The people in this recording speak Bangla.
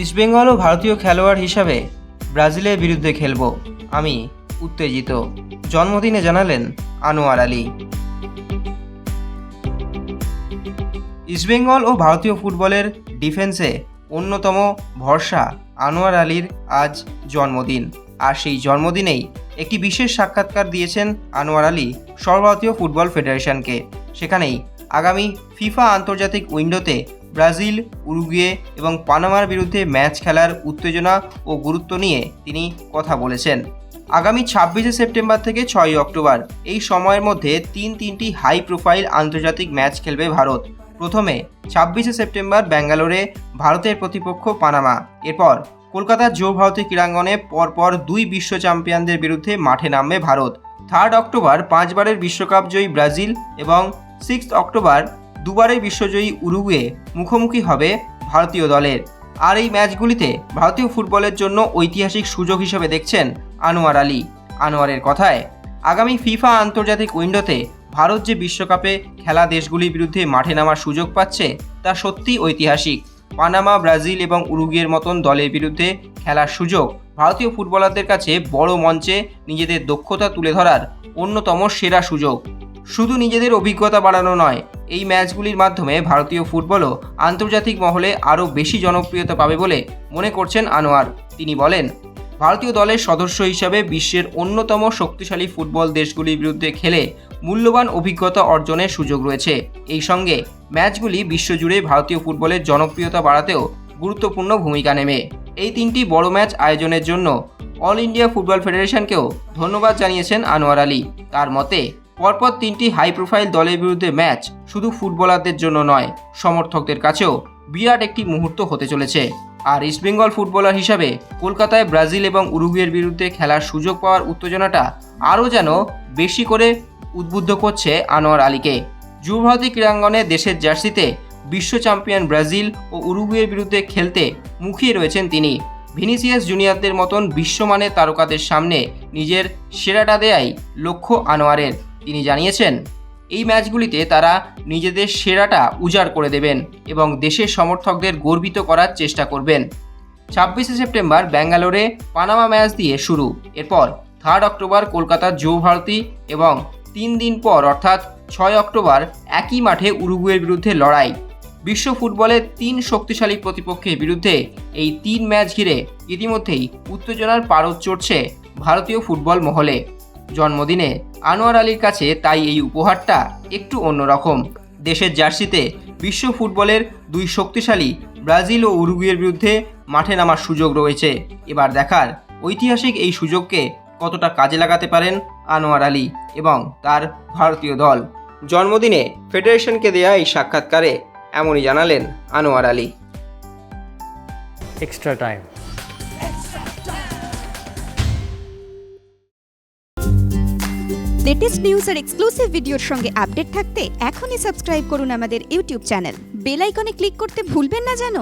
ইস্টবেঙ্গল ও ভারতীয় খেলোয়াড় হিসাবে ব্রাজিলের বিরুদ্ধে খেলব, আমি উত্তেজিত, জন্মদিনে জানালেন আনোয়ার আলী। ইস্টবেঙ্গল ও ভারতীয় ফুটবলের ডিফেন্সে অন্যতম ভরসা আনোয়ার আলীর আজ জন্মদিন। আর সেই জন্মদিনেই একটি বিশেষ সাক্ষাৎকার দিয়েছেন আনোয়ার আলী সর্বভারতীয় ফুটবল ফেডারেশনকে। সেখানেই আগামী ফিফা আন্তর্জাতিক উইন্ডোতে ব্রাজিল, উরুগুয়ে এবং পানামার বিরুদ্ধে ম্যাচ খেলার উত্তেজনা ও গুরুত্ব নিয়ে তিনি কথা বলেছেন। আগামী 26শে সেপ্টেম্বর থেকে 6ই অক্টোবর এই সময়ের মধ্যে তিনটি হাই প্রোফাইল আন্তর্জাতিক ম্যাচ খেলবে ভারত। প্রথমে 26শে সেপ্টেম্বর ব্যাঙ্গালোরে ভারতের প্রতিপক্ষ পানামা, এরপর কলকাতার যুবভারতী ক্রীড়াঙ্গনে পরপর 2 বিশ্ব চ্যাম্পিয়নদের বিরুদ্ধে মাঠে নামবে ভারত। 3 অক্টোবর 5 বারের বিশ্বকাপ জয়ী ব্রাজিল এবং 6 অক্টোবর 2 বারের বিশ্বজয়ী উরুগুয়ে মুখোমুখি হবে ভারতীয় দলের। আর এই ম্যাচগুলিতে ভারতীয় ফুটবলের জন্য ঐতিহাসিক সুযোগ হিসেবে দেখছেন আনোয়ার আলী। আনোয়ারের কথায়, আগামী ফিফা আন্তর্জাতিক উইন্ডোতে ভারত যে বিশ্বকাপে খেলা দেশগুলির বিরুদ্ধে মাঠে নামার সুযোগ পাচ্ছে তা সত্যিই ঐতিহাসিক। পানামা, ব্রাজিল এবং উরুগুয়ের মতন দলের বিরুদ্ধে খেলার সুযোগ ভারতীয় ফুটবলারদের কাছে বড় মঞ্চে নিজেদের দক্ষতা তুলে ধরার অন্যতম সেরা সুযোগ। শুধু নিজেদের অভিজ্ঞতা বাড়ানো নয়, এই ম্যাচগুলির মাধ্যমে ভারতীয় ফুটবলও আন্তর্জাতিক মহলে আরও বেশি জনপ্রিয়তা পাবে বলে মনে করছেন আনোয়ার। তিনি বলেন, ভারতীয় দলের সদস্য হিসাবে বিশ্বের অন্যতম শক্তিশালী ফুটবল দেশগুলির বিরুদ্ধে খেলে মূল্যবান অভিজ্ঞতা অর্জনের সুযোগ রয়েছে। এই সঙ্গে ম্যাচগুলি বিশ্বজুড়ে ভারতীয় ফুটবলের জনপ্রিয়তা বাড়াতেও গুরুত্বপূর্ণ ভূমিকা নেবে। এই 3টি বড় ম্যাচ আয়োজনের জন্য অল ইন্ডিয়া ফুটবল ফেডারেশনকেও ধন্যবাদ জানিয়েছেন আনোয়ার আলী। তার মতে, পরপর 3টি হাই প্রোফাইল দলের বিরুদ্ধে ম্যাচ শুধু ফুটবলারদের জন্য নয়, সমর্থকদের কাছেও বিরাট একটি মুহূর্ত হতে চলেছে। আর ইস্টবেঙ্গল ফুটবলার হিসাবে কলকাতায় ব্রাজিল এবং উরুগুয়ের বিরুদ্ধে খেলার সুযোগ পাওয়ার উত্তেজনাটা আরও যেন বেশি করে উদ্বুদ্ধ করছে আনোয়ার আলীকে। যুবভারতী ক্রীড়াঙ্গনে দেশের জার্সিতে বিশ্ব চ্যাম্পিয়ন ব্রাজিল ও উরুগুয়ের বিরুদ্ধে খেলতে মুখিয়ে রয়েছেন তিনি। ভিনিসিয়াস জুনিয়রদের মতন বিশ্বমানের তারকাদের সামনে নিজের সেরাটা দেয়াই লক্ষ্য আনোয়ারের। তিনি জানিয়েছেন, এই ম্যাচগুলিতে তারা নিজেদের সেরাটা উজাড় করে দেবেন এবং দেশের সমর্থকদের গর্বিত করার চেষ্টা করবেন। 26শে সেপ্টেম্বর ব্যাঙ্গালোরে পানামা ম্যাচ দিয়ে শুরু, এরপর 3 অক্টোবর কলকাতার যুবভারতী এবং 3 দিন পর অর্থাৎ 6 অক্টোবর একই মাঠে উরুগুয়ের বিরুদ্ধে লড়াই। বিশ্ব ফুটবলের 3 শক্তিশালী প্রতিপক্ষের বিরুদ্ধে এই 3 ম্যাচ ঘিরে ইতিমধ্যেই উত্তেজনার পারদ চড়ছে ভারতীয় ফুটবল মহলে। জন্মদিনে আনোয়ার আলীর কাছে তাই এই উপহারটা একটু অন্যরকম। দেশের জার্সিতে বিশ্ব ফুটবলের 2 শক্তিশালী ব্রাজিল ও উরুগুয়ের বিরুদ্ধে মাঠে নামার সুযোগ রয়েছে। এবার দেখার ঐতিহাসিক এই সুযোগকে কতটা কাজে লাগাতে পারেন আনোয়ার আলী এবং তার ভারতীয় দল। জন্মদিনে ফেডারেশনকে দেয়া এই সাক্ষাৎকারে এমনই জানালেন Anwar Ali. Extra time. Latest news আর এক্সক্লুসিভ ভিডিওর সঙ্গে আপডেট থাকতে এখনই সাবস্ক্রাইব করুন আমাদের ইউটিউব চ্যানেল। বেল আইকনে ক্লিক করতে ভুলবেন না যেন।